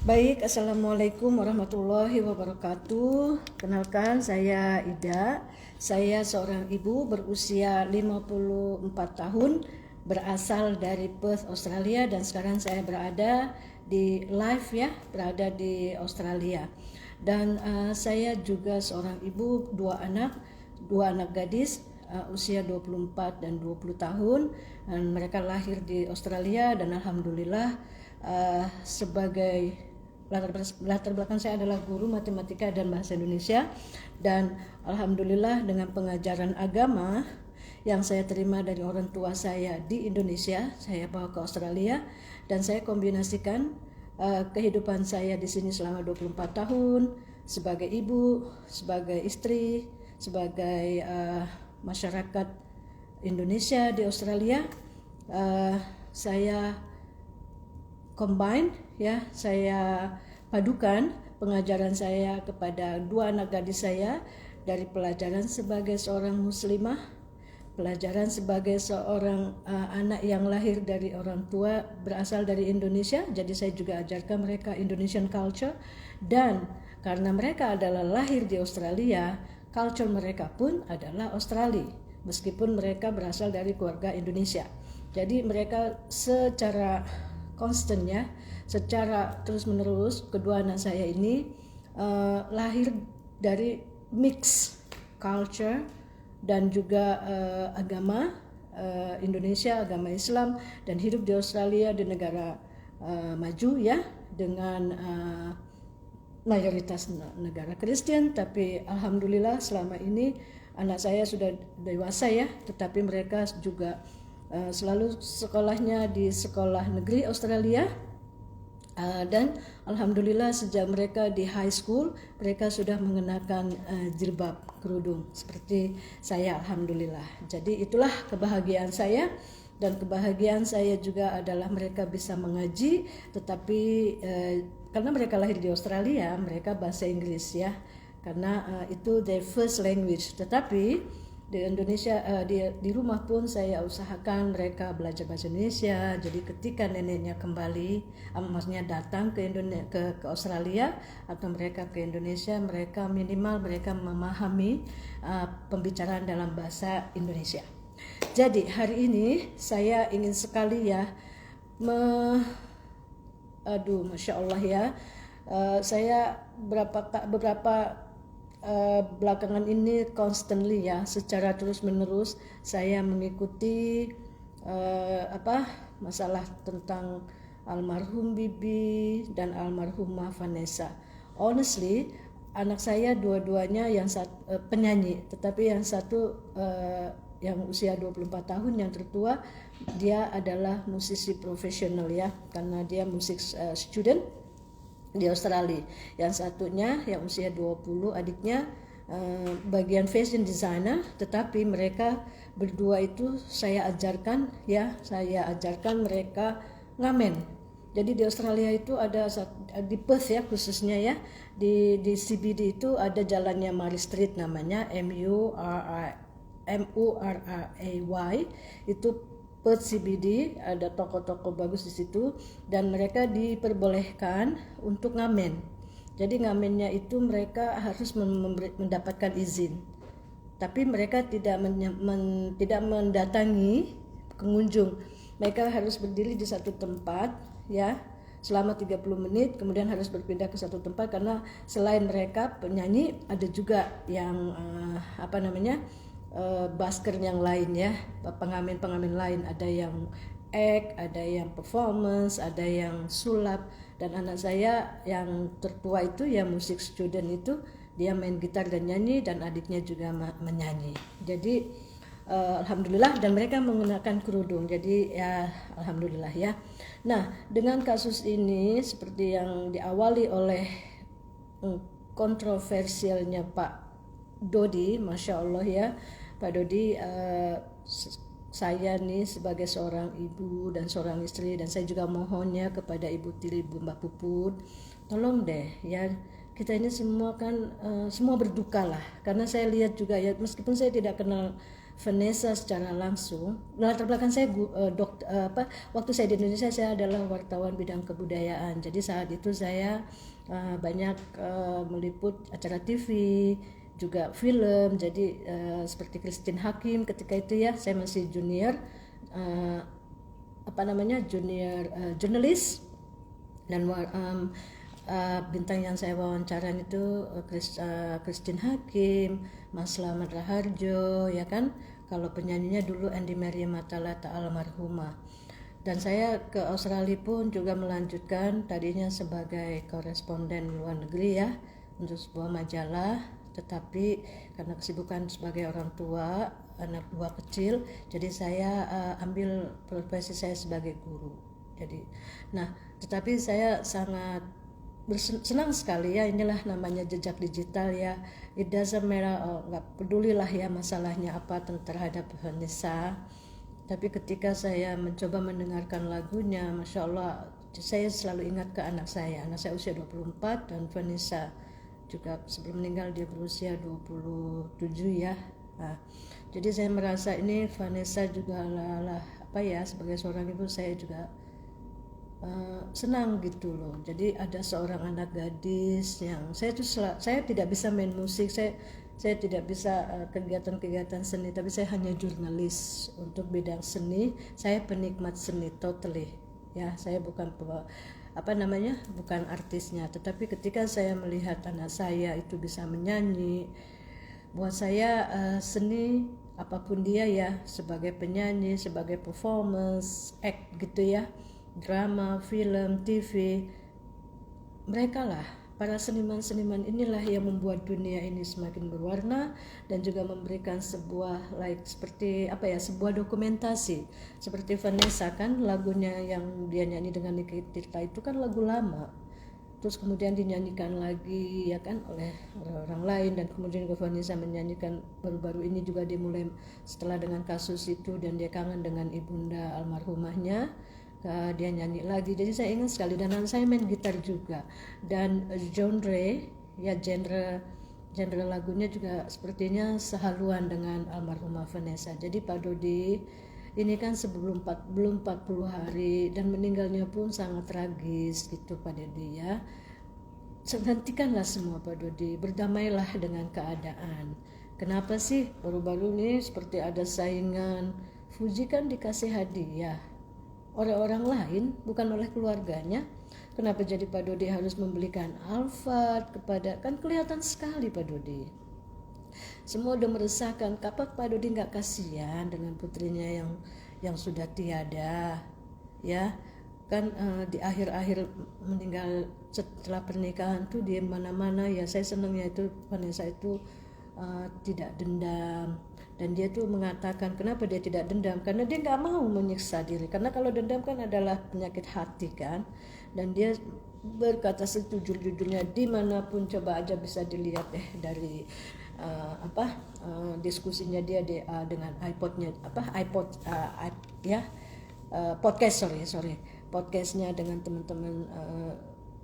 Baik, Assalamualaikum warahmatullahi wabarakatuh. Kenalkan, saya Ida. Saya seorang ibu berusia 54 tahun, berasal dari Perth, Australia, dan sekarang saya berada di live ya, berada di Australia. Dan saya juga seorang ibu, dua anak gadis, usia 24 dan 20 tahun. Dan mereka lahir di Australia dan alhamdulillah sebagai latar belakang saya adalah guru matematika dan bahasa Indonesia, dan alhamdulillah dengan pengajaran agama yang saya terima dari orang tua saya di Indonesia, saya bawa ke Australia dan saya kombinasikan kehidupan saya di sini selama 24 tahun sebagai ibu, sebagai istri, sebagai masyarakat Indonesia di Australia. Saya combine ya, saya padukan pengajaran saya kepada dua anak gadis saya dari pelajaran sebagai seorang muslimah, pelajaran sebagai seorang anak yang lahir dari orang tua berasal dari Indonesia. Jadi saya juga ajarkan mereka Indonesian culture, dan karena mereka adalah lahir di Australia, culture mereka pun adalah Australia meskipun mereka berasal dari keluarga Indonesia. Jadi mereka secara constant ya, secara terus menerus kedua anak saya ini lahir dari mix culture dan juga agama Indonesia, agama Islam, dan hidup di Australia, di negara maju ya, dengan mayoritas negara Kristen. Tapi alhamdulillah selama ini anak saya sudah dewasa ya, tetapi mereka juga selalu sekolahnya di sekolah negeri Australia, dan alhamdulillah sejak mereka di high school mereka sudah mengenakan jilbab, kerudung seperti saya, alhamdulillah. Jadi itulah kebahagiaan saya, dan kebahagiaan saya juga adalah mereka bisa mengaji, tetapi karena mereka lahir di Australia mereka bahasa Inggris ya, karena itu their first language. Tetapi di Indonesia, di rumah pun saya usahakan mereka belajar bahasa Indonesia. Jadi ketika neneknya kembali, maksudnya datang ke Australia atau mereka ke Indonesia, mereka minimal mereka memahami pembicaraan dalam bahasa Indonesia. Jadi hari ini saya ingin sekali ya, masya Allah ya, saya beberapa belakangan ini constantly ya, secara terus menerus saya mengikuti masalah tentang almarhum Bibi dan almarhumah Vanessa. Honestly, anak saya dua-duanya yang penyanyi, tetapi yang satu yang usia 24 tahun yang tertua, dia adalah musisi profesional ya, karena dia musik student di Australia. Yang satunya yang usia 20, adiknya bagian fashion designer, tetapi mereka berdua itu saya ajarkan mereka ngamen. Jadi di Australia itu ada di Perth ya khususnya ya, di CBD itu ada jalannya Murray Street, namanya MURRAY, itu Perth CBD, ada toko-toko bagus di situ, dan mereka diperbolehkan untuk ngamen. Jadi ngamennya itu mereka harus mendapatkan izin, tapi mereka tidak mendatangi pengunjung. Mereka harus berdiri di satu tempat ya selama 30 menit, kemudian harus berpindah ke satu tempat, karena selain mereka penyanyi ada juga yang basker yang lain ya, pengamen lain, ada yang act, ada yang performance, ada yang sulap. Dan anak saya yang tertua itu yang musik student itu, dia main gitar dan nyanyi, dan adiknya juga menyanyi. Jadi alhamdulillah, dan mereka menggunakan kerudung. Jadi ya alhamdulillah ya. Nah, dengan kasus ini seperti yang diawali oleh kontroversialnya Pak Dodi, masya Allah ya, Pak Dodi, saya nih sebagai seorang ibu dan seorang istri, dan saya juga mohonnya kepada Ibu Tiri, Ibu Mbak Puput, tolong deh ya, kita ini semua kan semua berduka lah, karena saya lihat juga ya, meskipun saya tidak kenal Vanessa secara langsung. Latar belakang saya waktu saya di Indonesia saya adalah wartawan bidang kebudayaan. Jadi saat itu saya banyak meliput acara TV, juga film. Jadi seperti Christine Hakim ketika itu ya, saya masih junior uh, junior jurnalis, dan bintang yang saya wawancarai itu Christine Hakim, Mas Slamet Raharjo, ya kan. Kalau penyanyinya dulu Andi Maria Matalata almarhumah. Dan saya ke Australia pun juga melanjutkan tadinya sebagai koresponden luar negeri ya, untuk sebuah majalah, tetapi karena kesibukan sebagai orang tua, anak dua kecil, jadi saya ambil profesi saya sebagai guru. Jadi, nah, tetapi saya sangat senang sekali ya, inilah namanya jejak digital ya. It doesn't matter, nggak pedulilah ya masalahnya apa terhadap Vanessa. Tapi ketika saya mencoba mendengarkan lagunya, Masya Allah, saya selalu ingat ke anak saya usia 24, dan Vanessa juga sebelum meninggal dia berusia 27 ya. Nah, jadi saya merasa ini Vanessa juga lah sebagai seorang ibu saya juga senang gitu loh. Jadi ada seorang anak gadis yang saya tidak bisa main musik, saya tidak bisa kegiatan-kegiatan seni, tapi saya hanya jurnalis untuk bidang seni. Saya penikmat seni totally ya. Saya bukan bukan artisnya, tetapi ketika saya melihat anak saya itu bisa menyanyi, buat saya seni apapun dia ya, sebagai penyanyi, sebagai performance act gitu ya, drama, film, TV, mereka lah para seniman-seniman inilah yang membuat dunia ini semakin berwarna dan juga memberikan sebuah sebuah dokumentasi. Seperti Vanessa kan, lagunya yang dia nyanyi dengan Nikita itu kan lagu lama, terus kemudian dinyanyikan lagi ya kan oleh orang lain, dan kemudian juga Vanessa menyanyikan baru-baru ini juga dia mulai setelah dengan kasus itu dan dia kangen dengan ibunda almarhumahnya, dia nyanyi lagi. Jadi saya ingat sekali, dan saya main gitar juga, dan genre lagunya juga sepertinya sehaluan dengan almarhumah Vanessa. Jadi Pak Dodi ini kan belum 40 hari dan meninggalnya pun sangat tragis gitu Pak Dodi ya. Hentikanlah semua Pak Dodi, berdamailah dengan keadaan. Kenapa sih baru-baru ini seperti ada saingan? Fuji kan dikasih hadiah oleh orang lain, bukan oleh keluarganya. Kenapa jadi Pak Dodi harus membelikan Alphard kepada, kan kelihatan sekali Pak Dodi. Semua udah meresahkan. Kapan Pak Dodi nggak kasihan dengan putrinya yang sudah tiada, ya kan. Di akhir-akhir meninggal setelah pernikahan tuh di mana-mana ya. Saya senangnya itu Vanessa itu tidak dendam. Dan dia tuh mengatakan kenapa dia tidak dendam, karena dia nggak mau menyiksa diri, karena kalau dendam kan adalah penyakit hati kan. Dan dia berkata sejujur-jujurnya, dimanapun coba aja bisa dilihat dari diskusinya dia dengan podcastnya dengan teman-teman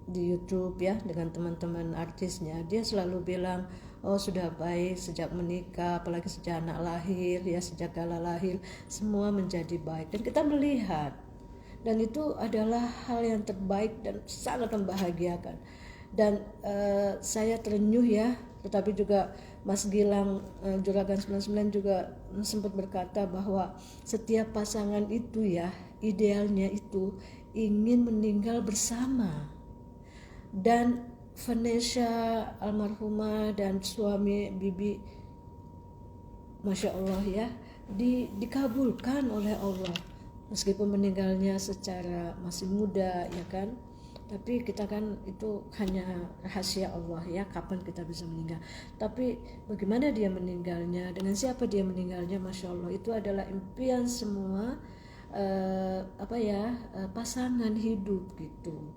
di YouTube ya, dengan teman-teman artisnya. Dia selalu bilang, oh sudah baik sejak menikah, apalagi sejak anak lahir ya, sejak Gala lahir, semua menjadi baik. Dan kita melihat, dan itu adalah hal yang terbaik dan sangat membahagiakan. Dan saya terenyuh ya, tetapi juga Mas Gilang Juragan 99 juga sempat berkata bahwa setiap pasangan itu ya, idealnya itu ingin meninggal bersama. Dan Vanessa almarhumah dan suami Bibi, Masya Allah ya, dikabulkan oleh Allah, meskipun meninggalnya secara masih muda ya kan. Tapi kita kan itu hanya rahasia Allah ya, kapan kita bisa meninggal. Tapi bagaimana dia meninggalnya, dengan siapa dia meninggalnya, Masya Allah, itu adalah impian semua pasangan hidup gitu.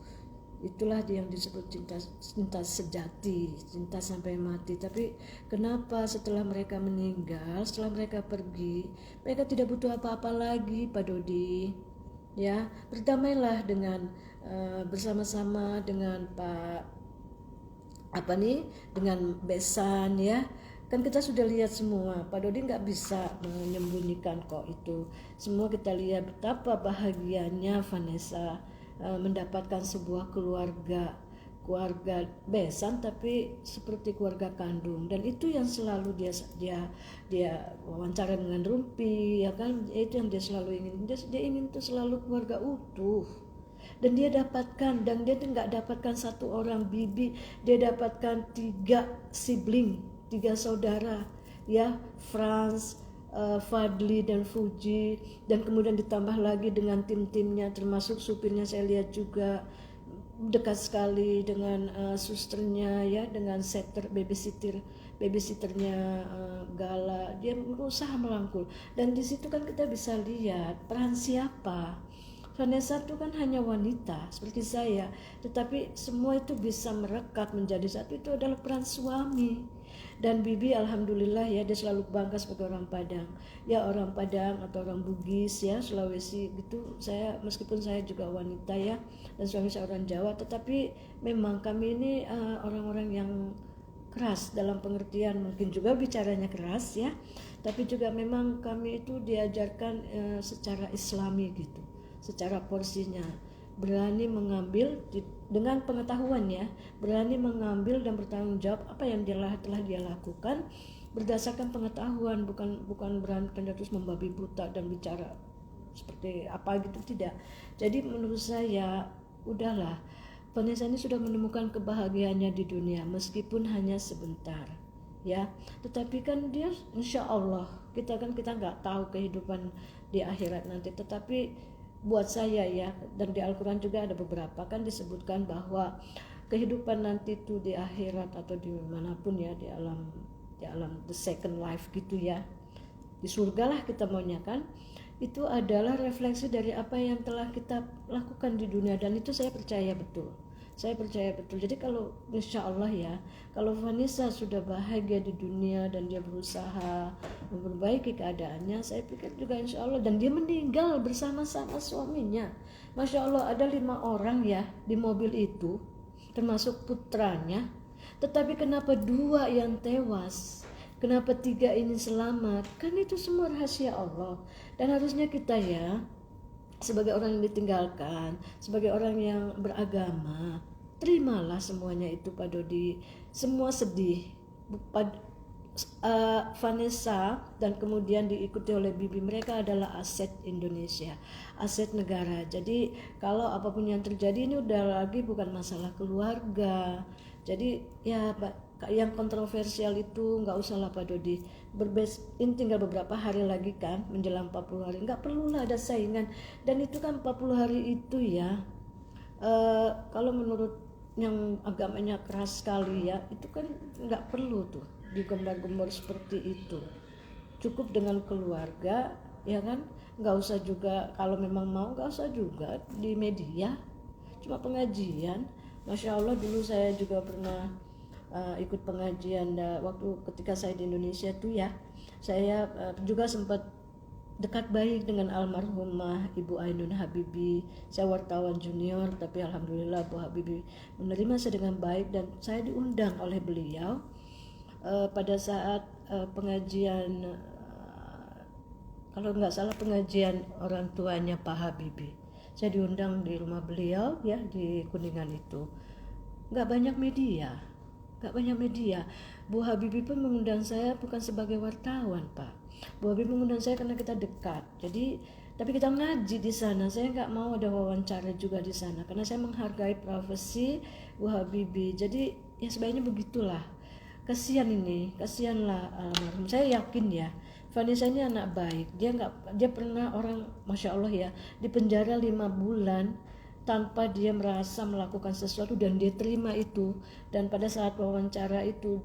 Itulah yang disebut cinta sejati, cinta sampai mati. Tapi kenapa setelah mereka meninggal, setelah mereka pergi, mereka tidak butuh apa-apa lagi Pak Dodi ya. Berdamailah dengan bersama-sama dengan dengan besan ya, Kan kita sudah lihat semua, Pak Dodi nggak bisa menyembunyikan kok itu. Semua kita lihat betapa bahagianya Vanessa mendapatkan sebuah keluarga besan tapi seperti keluarga kandung, dan itu yang selalu dia wawancara dengan Rumpi, ya kan, itu yang dia selalu ingin. Dia ingin tuh selalu keluarga utuh, dan dia dapatkan. Dan dia nggak dapatkan satu orang bibi, dia dapatkan 3 saudara, ya, Franz, Fadli dan Fuji, dan kemudian ditambah lagi dengan tim-timnya, termasuk supirnya saya lihat juga dekat sekali dengan susternya, ya, dengan babysitternya Gala. Dia berusaha merangkul, dan di situ kan kita bisa lihat peran siapa. Vanessa itu kan hanya wanita seperti saya, tetapi semua itu bisa merekat menjadi satu. Itu adalah peran suami. Dan Bibi alhamdulillah, ya, dia selalu bangga sebagai orang Padang, ya, orang Padang atau orang Bugis, ya, Sulawesi gitu. Saya, meskipun saya juga wanita, ya, dan suami saya orang Jawa, tetapi memang kami ini orang-orang yang keras dalam pengertian, mungkin juga bicaranya keras, ya, tapi juga memang kami itu diajarkan secara Islami gitu, secara porsinya, berani mengambil dengan pengetahuannya, berani mengambil dan bertanggung jawab apa yang telah dia lakukan berdasarkan pengetahuan, bukan berani terus membabi buta dan bicara seperti apa gitu, tidak. Jadi menurut saya udahlah, Vanessa ini sudah menemukan kebahagiaannya di dunia meskipun hanya sebentar, ya, tetapi kan dia insya Allah, kita nggak tahu kehidupan di akhirat nanti, tetapi buat saya, ya, dan di Al-Quran juga ada beberapa kan disebutkan bahwa kehidupan nanti itu di akhirat atau di manapun, ya, di alam the second life gitu, ya, di surga lah kita maunya kan, itu adalah refleksi dari apa yang telah kita lakukan di dunia, dan itu saya percaya betul. Jadi kalau insya Allah, ya, kalau Vanessa sudah bahagia di dunia dan dia berusaha memperbaiki keadaannya, saya pikir juga insya Allah, dan dia meninggal bersama-sama suaminya. Masya Allah, ada 5 orang, ya, di mobil itu, termasuk putranya. Tetapi kenapa 2 yang tewas? Kenapa 3 ini selamat? Kan itu semua rahasia Allah. Dan harusnya kita, ya, sebagai orang yang ditinggalkan, sebagai orang yang beragama, terimalah semuanya itu, Pak Dodi. Semua sedih. Vanessa dan kemudian diikuti oleh Bibi, mereka adalah aset Indonesia, aset negara. Jadi kalau apapun yang terjadi, ini udah lagi bukan masalah keluarga. Jadi, ya, yang kontroversial itu nggak usah lah, Pak Dodi. Ini tinggal beberapa hari lagi kan menjelang 40 hari, nggak perlulah ada saingan. Dan itu kan 40 hari itu, ya, kalau menurut yang agamanya keras sekali, ya, itu kan nggak perlu tuh digembar-gembar seperti itu. Cukup dengan keluarga, ya kan, nggak usah juga, kalau memang mau nggak usah juga di media, cuma pengajian. Masya Allah, dulu saya juga pernah ikut pengajian waktu ketika saya di Indonesia tuh, ya, saya juga sempat dekat baik dengan almarhumah Ibu Ainun Habibi. Saya wartawan junior, tapi alhamdulillah Bu Habibi menerima saya dengan baik, dan saya diundang oleh beliau pada saat pengajian, kalau nggak salah pengajian orang tuanya Pak Habibie. Saya diundang di rumah beliau, ya, di Kuningan itu. Nggak banyak media. Bu Habibie pun mengundang saya bukan sebagai wartawan, Pak. Bu Habibie mengundang saya karena kita dekat. Jadi, tapi kita ngaji di sana. Saya nggak mau ada wawancara juga di sana karena saya menghargai privasi Bu Habibie. Jadi, ya, sebaiknya begitulah. Kasihanlah almarhum. Saya yakin, ya, Vanessa ini anak baik. Dia pernah orang, masya Allah, ya, di penjara 5 bulan tanpa dia merasa melakukan sesuatu, dan dia terima itu. Dan pada saat wawancara itu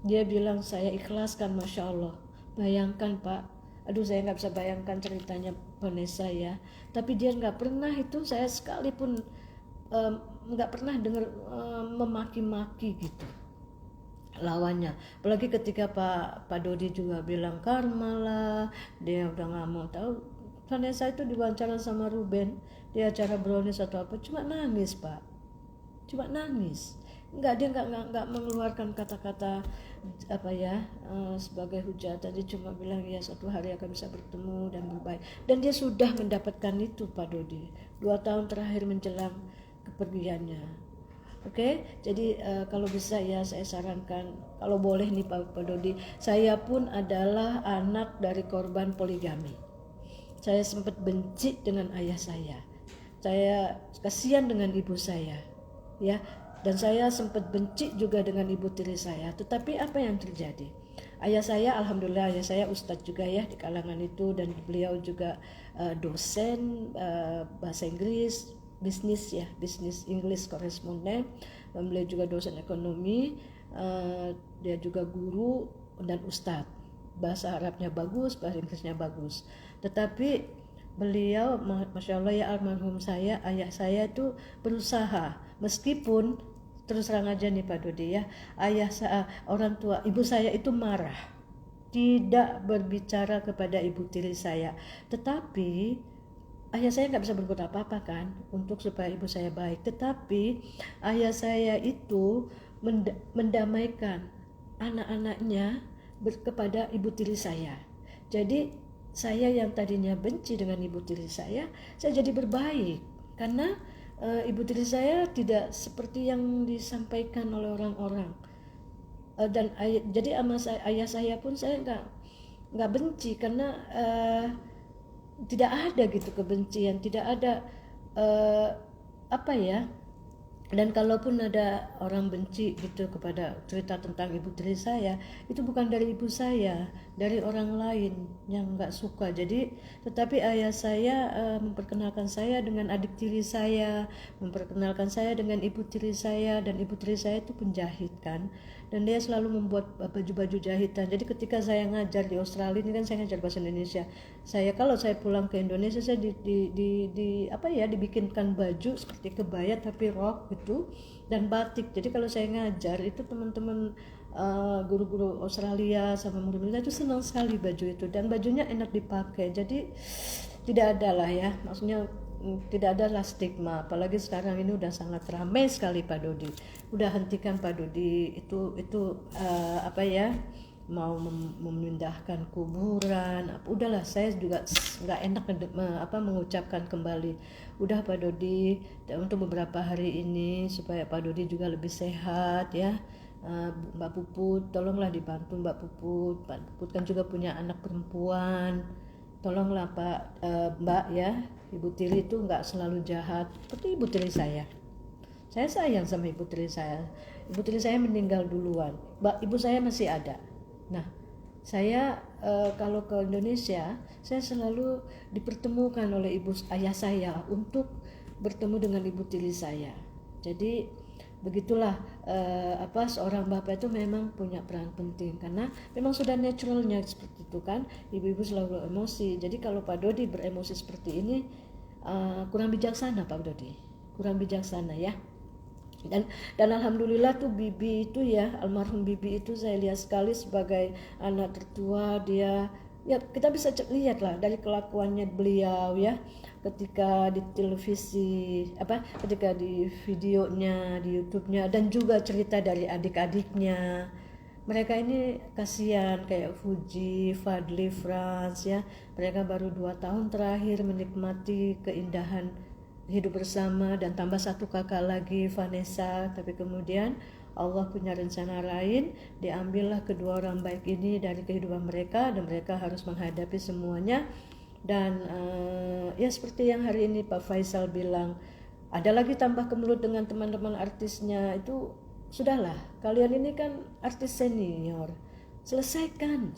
dia bilang, saya ikhlaskan, masya Allah. Bayangkan, Pak, aduh, saya nggak bisa bayangkan ceritanya Vanessa, ya, tapi dia nggak pernah itu, saya sekalipun nggak pernah dengar memaki-maki gitu lawannya. Apalagi ketika Pak Dodi juga bilang karma lah, dia udah nggak mau tahu. Vanessa itu diwawancara sama Ruben di acara Brownies atau apa, cuma nangis, Pak, cuma nangis. dia nggak mengeluarkan kata-kata apa ya sebagai hujatan. Dia cuma bilang ya suatu hari akan bisa bertemu dan berbaik, dan dia sudah mendapatkan itu Pak Dodi 2 tahun terakhir menjelang kepergiannya. Oke, jadi kalau bisa ya saya sarankan, kalau boleh nih Pak Dodi, saya pun adalah anak dari korban poligami. Saya sempat benci dengan ayah saya kasihan dengan ibu saya, ya, dan saya sempat benci juga dengan ibu tiri saya. Tetapi apa yang terjadi? Ayah saya, alhamdulillah, ayah saya ustadz juga ya di kalangan itu, dan beliau juga dosen bahasa Inggris, bisnis English koresponden. Beliau juga dosen ekonomi, dia juga guru dan ustadz. Bahasa Arabnya bagus, bahasa Inggrisnya bagus. Tetapi beliau, masya Allah ya, almarhum saya, ayah saya itu berusaha, meskipun terus terang aja nih Pak Dodi ya, orang tua ibu saya itu marah, tidak berbicara kepada ibu tiri saya, tetapi ayah saya nggak bisa berbuat apa-apa kan untuk supaya ibu saya baik. Tetapi ayah saya itu mendamaikan anak-anaknya kepada ibu tiri saya. Jadi saya yang tadinya benci dengan ibu tiri saya jadi berbaik karena ibu tiri saya tidak seperti yang disampaikan oleh orang-orang. Dan jadi sama ayah saya pun saya nggak benci karena tidak ada gitu kebencian, tidak ada apa ya. Dan kalaupun ada orang benci gitu kepada cerita tentang ibu tiri saya, itu bukan dari ibu saya, dari orang lain yang nggak suka. Jadi tetapi ayah saya memperkenalkan saya dengan adik tiri saya, memperkenalkan saya dengan ibu tiri saya, dan ibu tiri saya itu penjahit kan, dan dia selalu membuat baju-baju jahitan. Jadi ketika saya ngajar di Australia ini kan, saya ngajar bahasa Indonesia, kalau saya pulang ke Indonesia, saya dibikinkan baju seperti kebaya tapi rok gitu dan batik. Jadi kalau saya ngajar itu teman-teman guru-guru Australia sama murid-murid itu senang sekali baju itu, dan bajunya enak dipakai. Jadi tidak ada lah ya, maksudnya tidak ada lah stigma. Apalagi sekarang ini udah sangat ramai sekali Pak Dodi. Udah hentikan Pak Dodi itu mau memindahkan kuburan. Udahlah, saya juga nggak enak mengucapkan kembali. Udah Pak Dodi, untuk beberapa hari ini supaya Pak Dodi juga lebih sehat ya. Mbak Puput, tolonglah dibantu Mbak Puput. Mbak Puput kan juga punya anak perempuan. Tolonglah Mbak ya, ibu tiri itu nggak selalu jahat seperti ibu tiri saya. Saya sayang sama ibu tiri saya. Ibu tiri saya meninggal duluan, ibu saya masih ada. Nah, saya kalau ke Indonesia, saya selalu dipertemukan oleh ayah saya untuk bertemu dengan ibu tiri saya. Jadi begitulah seorang bapak itu memang punya peran penting, karena memang sudah naturalnya seperti itu kan, ibu-ibu selalu emosi. Jadi kalau Pak Dodi beremosi seperti ini kurang bijaksana Pak Dodi, kurang bijaksana ya. Dan alhamdulillah tuh Bibi itu ya, almarhum Bibi itu saya lihat sekali sebagai anak tertua. Dia ya, kita bisa lihat lah dari kelakuannya beliau ya, ketika di televisi ketika di videonya di YouTube-nya, dan juga cerita dari adik-adiknya. Mereka ini kasihan, kayak Fuji, Fadli, Franz ya, mereka baru 2 tahun terakhir menikmati keindahan hidup bersama, dan tambah satu kakak lagi, Vanessa. Tapi kemudian Allah punya rencana lain, diambillah kedua orang baik ini dari kehidupan mereka, dan mereka harus menghadapi semuanya. Dan ya seperti yang hari ini Pak Faisal bilang, ada lagi tambah kemelut dengan teman-teman artisnya. Itu sudahlah, kalian ini kan artis senior, selesaikan,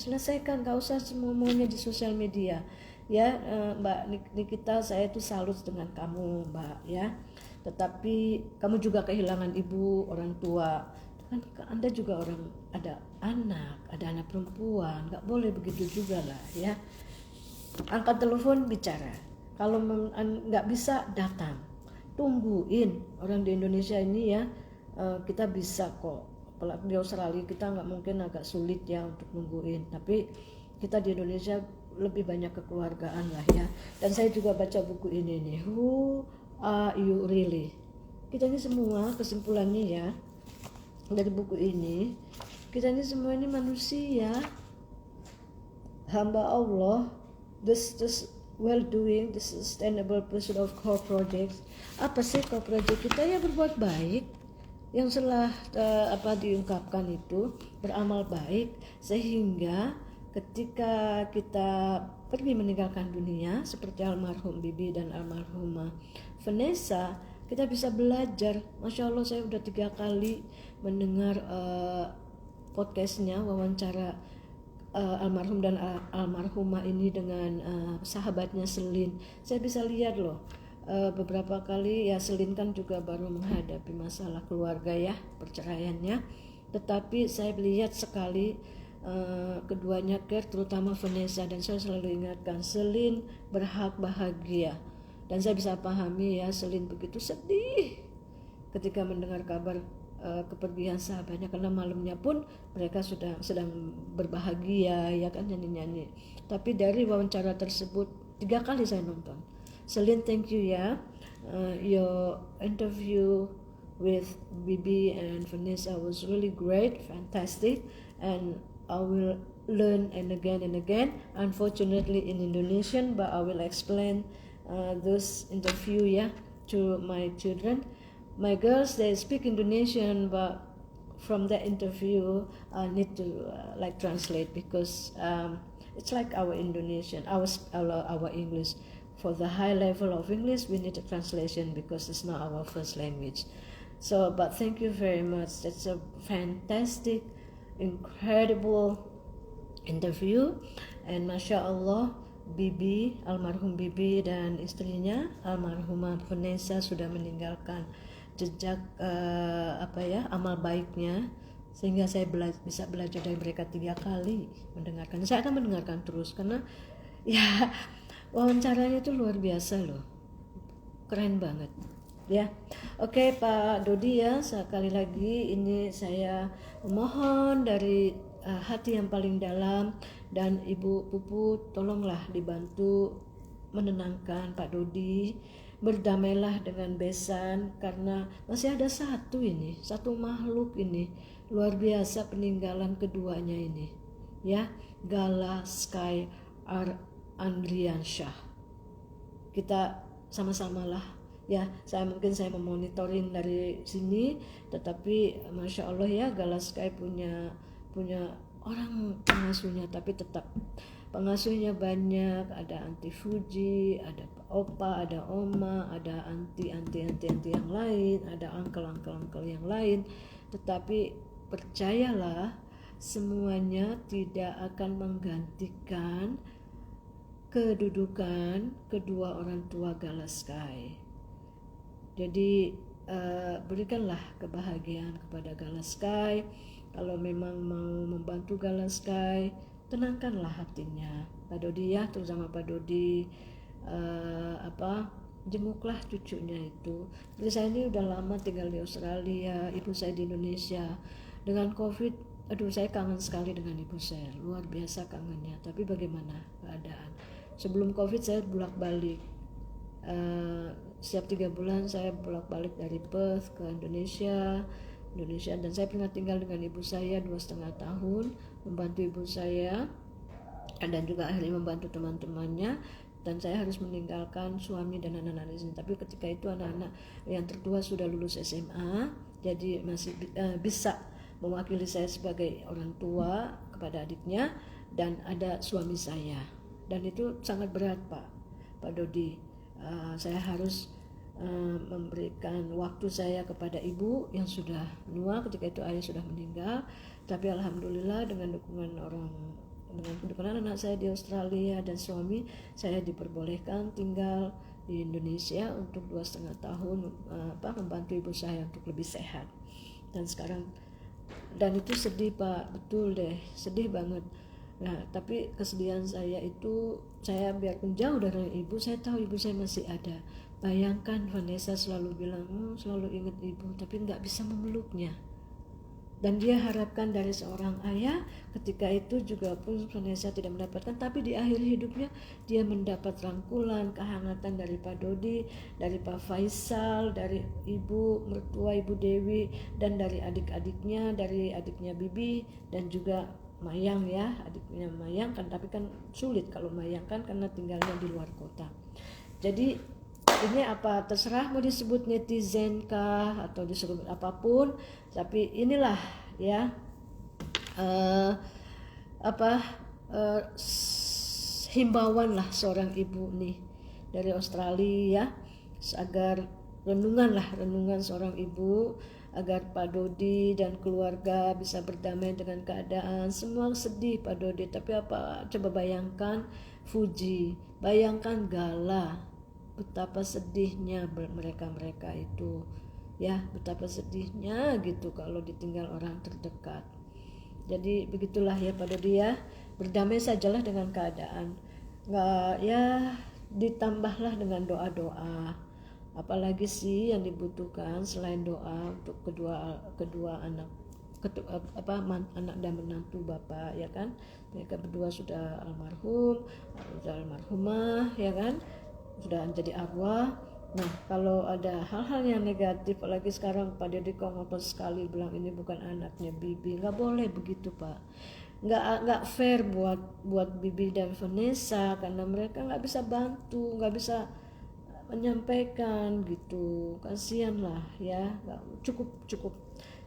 gak usah semuanya di sosial media ya. Mbak Nikita, saya itu salut dengan kamu Mbak ya, tetapi kamu juga kehilangan ibu, orang tua kan, Anda juga ada anak perempuan, nggak boleh begitu juga lah ya. Angkat telepon, bicara. Kalau nggak bisa, datang, tungguin. Orang di Indonesia ini ya, kita bisa kok. Apalagi di Australia kita nggak mungkin, agak sulit ya untuk nungguin, tapi kita di Indonesia lebih banyak kekeluargaan lah ya. Dan saya juga baca buku ini nih, Who Are You Really. Kita ini semua kesimpulannya ya, dari buku ini, kita ini semua ini manusia, hamba Allah. This well doing, this sustainable pursuit of core projects. Apa sih core project kita? Ya berbuat baik, yang setelah diungkapkan itu beramal baik, sehingga ketika kita pergi meninggalkan dunia seperti almarhum Bibi dan almarhumah Vanessa, kita bisa belajar. Masya Allah, saya udah 3 kali mendengar podcastnya, wawancara almarhum dan almarhumah ini dengan sahabatnya Selin. Saya bisa lihat loh, beberapa kali ya Selin kan juga baru menghadapi masalah keluarga ya, perceraiannya, tetapi saya lihat sekali keduanya care, terutama Vanessa, dan saya selalu ingatkan Selin berhak bahagia. Dan saya bisa pahami ya, Selin begitu sedih ketika mendengar kabar kepergian sahabatnya, karena malamnya pun mereka sedang berbahagia ya kan, nyanyi-nyanyi. Tapi dari wawancara tersebut 3 kali saya nonton. Selin, thank you ya, your interview with Bibi and Vanessa was really great, fantastic, and I will learn and again, unfortunately in Indonesian, but I will explain this interview yeah to my children. My girls, they speak Indonesian, but from that interview I need to translate, because it's like our Indonesian, our English. For the high level of English, we need a translation because it's not our first language. So, but thank you very much. That's a fantastic, incredible interview, and Masya Allah, Bibi, almarhum Bibi dan istrinya almarhumah Vanessa sudah meninggalkan jejak amal baiknya, sehingga saya bisa belajar dari mereka 3 kali mendengarkan. Saya akan mendengarkan terus karena ya wawancaranya itu luar biasa loh, keren banget ya. Oke Pak Dodi ya, sekali lagi ini saya memohon dari hati yang paling dalam, dan Ibu Pupu tolonglah dibantu menenangkan Pak Dodi, berdamailah dengan Besan, karena masih ada satu makhluk ini luar biasa peninggalan keduanya ini ya, Gala Sky Andriansyah. Kita sama-samalah ya, saya memonitorin dari sini, tetapi Masya Allah ya, Gala Sky punya orang pengasuhnya, tapi tetap pengasuhnya banyak, ada Aunty Fuji, ada Opa, ada Oma, ada anti yang lain, ada uncle yang lain, tetapi percayalah, semuanya tidak akan menggantikan kedudukan kedua orang tua Gala Sky. Jadi berikanlah kebahagiaan kepada Gala Sky. Kalau memang mau membantu Gala Sky, tenangkanlah hatinya Pak Dodi ya, terutama Pak Dodi jenguklah cucunya itu. Jadi saya ini udah lama tinggal di Australia, ibu saya di Indonesia. Dengan COVID, aduh saya kangen sekali dengan ibu saya, luar biasa kangennya. Tapi bagaimana keadaan? Sebelum COVID saya bolak-balik, setiap 3 bulan saya bolak-balik dari Perth ke Indonesia, dan saya pernah tinggal dengan ibu saya 2,5 tahun, membantu ibu saya dan juga akhirnya membantu teman-temannya, dan saya harus meninggalkan suami dan anak-anak di sini. Tapi ketika itu anak-anak yang tertua sudah lulus SMA, jadi masih bisa mewakili saya sebagai orang tua kepada adiknya, dan ada suami saya, dan itu sangat berat Pak Dodi. Saya harus memberikan waktu saya kepada ibu yang sudah menua, ketika itu ayah sudah meninggal. Tapi alhamdulillah dengan dukungan anak saya di Australia dan suami, saya diperbolehkan tinggal di Indonesia untuk 2,5 tahun, membantu ibu saya untuk lebih sehat. Dan itu sedih Pak, betul deh, sedih banget. Nah, tapi kesedihan saya itu, saya biarpun jauh dari ibu, saya tahu ibu saya masih ada. Bayangkan Vanessa selalu bilang, selalu ingat ibu, tapi nggak bisa memeluknya. Dan dia harapkan dari seorang ayah, ketika itu juga pun Vanessa tidak mendapatkan, tapi di akhir hidupnya dia mendapat rangkulan, kehangatan dari Pak Dodi, dari Pak Faisal, dari ibu mertua Ibu Dewi, dan dari adik-adiknya, dari adiknya Bibi, dan juga Mayang ya, adiknya Mayang kan, tapi kan sulit kalau Mayang kan karena tinggalnya di luar kota. Jadi ini apa terserah mau disebut netizen kah atau disebut apapun, tapi inilah ya apa himbauan lah seorang ibu nih dari Australia agar renungan seorang ibu agar Pak Dodi dan keluarga bisa berdamai dengan keadaan. Semua sedih Pak Dodi, tapi apa, coba bayangkan Fuji, bayangkan Gala, betapa sedihnya mereka itu ya, betapa sedihnya gitu kalau ditinggal orang terdekat. Jadi begitulah ya Pak Dodi ya, berdamai sajalah dengan keadaan, nggak ya, ditambahlah dengan doa-doa. Apalagi sih yang dibutuhkan selain doa untuk kedua anak anak dan menantu Bapak ya kan, mereka berdua sudah almarhumah ya kan, sudah menjadi arwah. Nah kalau ada hal-hal yang negatif, apalagi sekarang Pak Dodi ngotot sekali bilang ini bukan anaknya Bibi, nggak boleh begitu Pak, nggak fair buat Bibi dan Vanessa, karena mereka nggak bisa bantu, nggak bisa menyampaikan gitu, kasihan lah ya.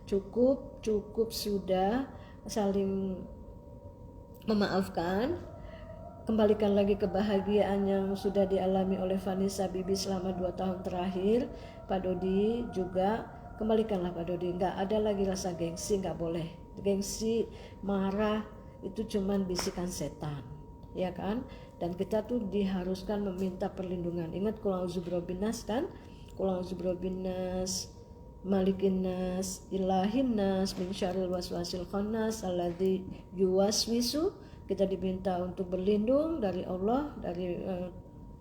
Cukup sudah saling memaafkan, kembalikan lagi kebahagiaan yang sudah dialami oleh Vanessa Bibi selama 2 tahun terakhir. Pak Dodi juga kembalikanlah Pak Dodi, nggak ada lagi rasa gengsi, nggak boleh gengsi, marah itu cuman bisikan setan ya kan. Dan kita tuh diharuskan meminta perlindungan. Ingat qul a'udzu birabbinas kan, qul a'udzu birabbinas malikinnas ilahinnas min syarril waswasil khannas alladzi yuwaswisu. Kita diminta untuk berlindung dari Allah, dari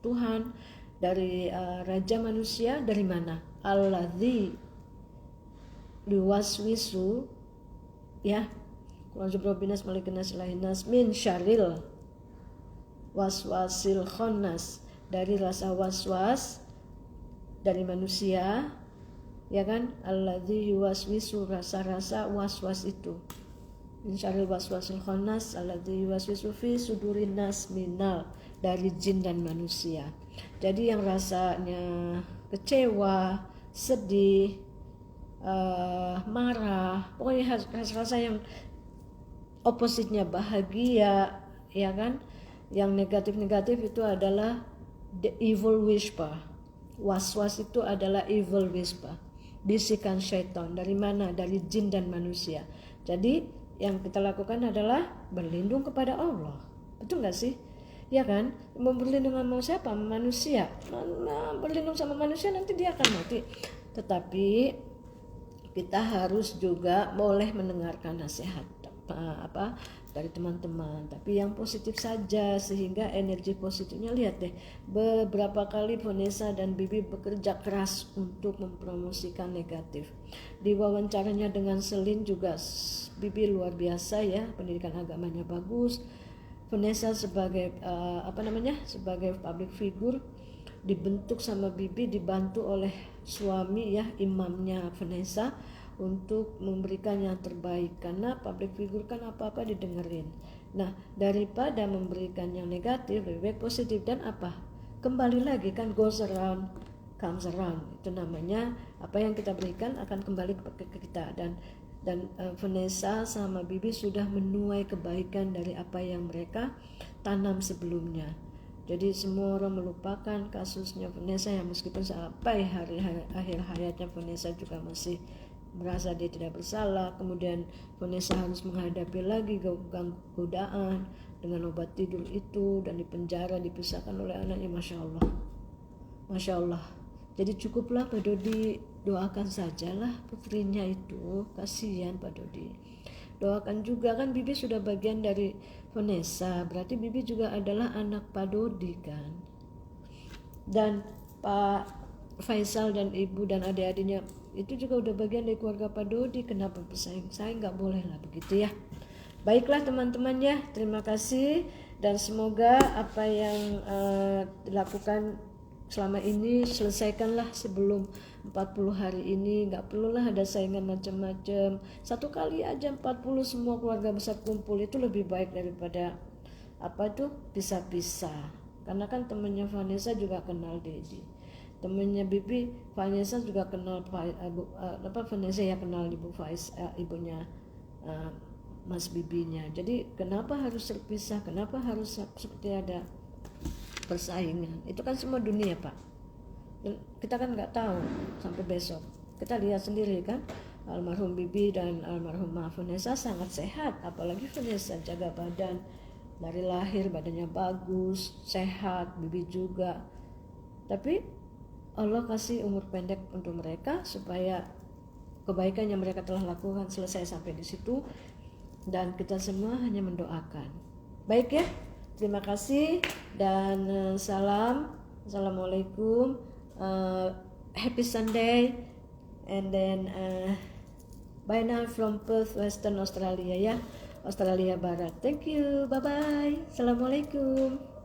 Tuhan, dari raja manusia. Dari mana? Alladzi yuwaswisu ya, qul a'udzu birabbinas malikinnas ilahinnas min syarril waswasil khannas, dari rasa waswas dari manusia ya kan, alladzi yuwaswisu, rasa-rasa waswas itu, min syarril waswasil khannas alladzi yuwaswisu fi sudurin nas minal, dari jin dan manusia. Jadi yang rasanya kecewa, sedih, marah, pokoknya rasa yang opositnya bahagia ya kan. Yang negatif-negatif itu adalah the evil whisper. Was-was itu adalah evil whisper, bisikan syaitan. Dari mana? Dari jin dan manusia. Jadi yang kita lakukan adalah berlindung kepada Allah. Betul gak sih? Ya kan? Mau berlindung sama siapa? Manusia. Berlindung sama manusia nanti dia akan mati. Tetapi kita harus juga boleh mendengarkan nasihat dari teman-teman, tapi yang positif saja, sehingga energi positifnya. Lihat deh, beberapa kali Vanessa dan Bibi bekerja keras untuk mempromosikan negatif. Di wawancaranya dengan Selin juga Bibi luar biasa ya, pendidikan agamanya bagus. Vanessa sebagai sebagai public figure dibentuk sama Bibi, dibantu oleh suami ya, imamnya Vanessa, untuk memberikan yang terbaik, karena public figure kan apa-apa didengerin. Nah daripada memberikan yang negatif, lebih baik positif. Dan apa, kembali lagi kan, goes around comes around, itu namanya, apa yang kita berikan akan kembali ke kita. Dan Vanessa sama Bibi sudah menuai kebaikan dari apa yang mereka tanam sebelumnya. Jadi semua orang melupakan kasusnya Vanessa, yang meskipun sampai akhir hayatnya Vanessa juga masih merasa dia tidak bersalah. Kemudian Vanessa harus menghadapi lagi godaan dengan obat tidur itu, dan dipenjara, dipisahkan oleh anaknya. Masya Allah. Jadi cukuplah Pak Dodi doakan sajalah putrinya itu, kasihan Pak Dodi. Doakan juga kan, Bibi sudah bagian dari Vanessa, berarti Bibi juga adalah anak Pak Dodi kan. Dan Pak Faisal dan ibu dan adik-adiknya Itu juga udah bagian dari keluarga Pak Dodi. Kenapa bersaing? Saya nggak boleh lah begitu ya. Baiklah teman-teman ya, terima kasih dan semoga apa yang dilakukan selama ini selesaikanlah sebelum 40 hari ini. Nggak perlulah ada saingan macam-macam. Satu kali aja 40 semua keluarga besar kumpul, itu lebih baik daripada pisah-pisah. Karena kan temennya Vanessa juga kenal Dedi, temennya Bibi Vanessa juga kenal Vanessa ya kenal Ibu Faiz, ibunya Mas Bibinya. Jadi kenapa harus terpisah, kenapa harus seperti ada persaingan? Itu kan semua dunia Pak, kita kan nggak tahu sampai besok. Kita lihat sendiri kan, almarhum Bibi dan almarhum Vanessa sangat sehat, apalagi Vanessa jaga badan dari lahir, badannya bagus, sehat, Bibi juga. Tapi Allah kasih umur pendek untuk mereka supaya kebaikan yang mereka telah lakukan selesai sampai di situ, dan kita semua hanya mendoakan. Baik ya, terima kasih dan assalamualaikum, happy Sunday, and then bye now from Perth, Western Australia ya, Australia Barat. Thank you, bye bye, assalamualaikum.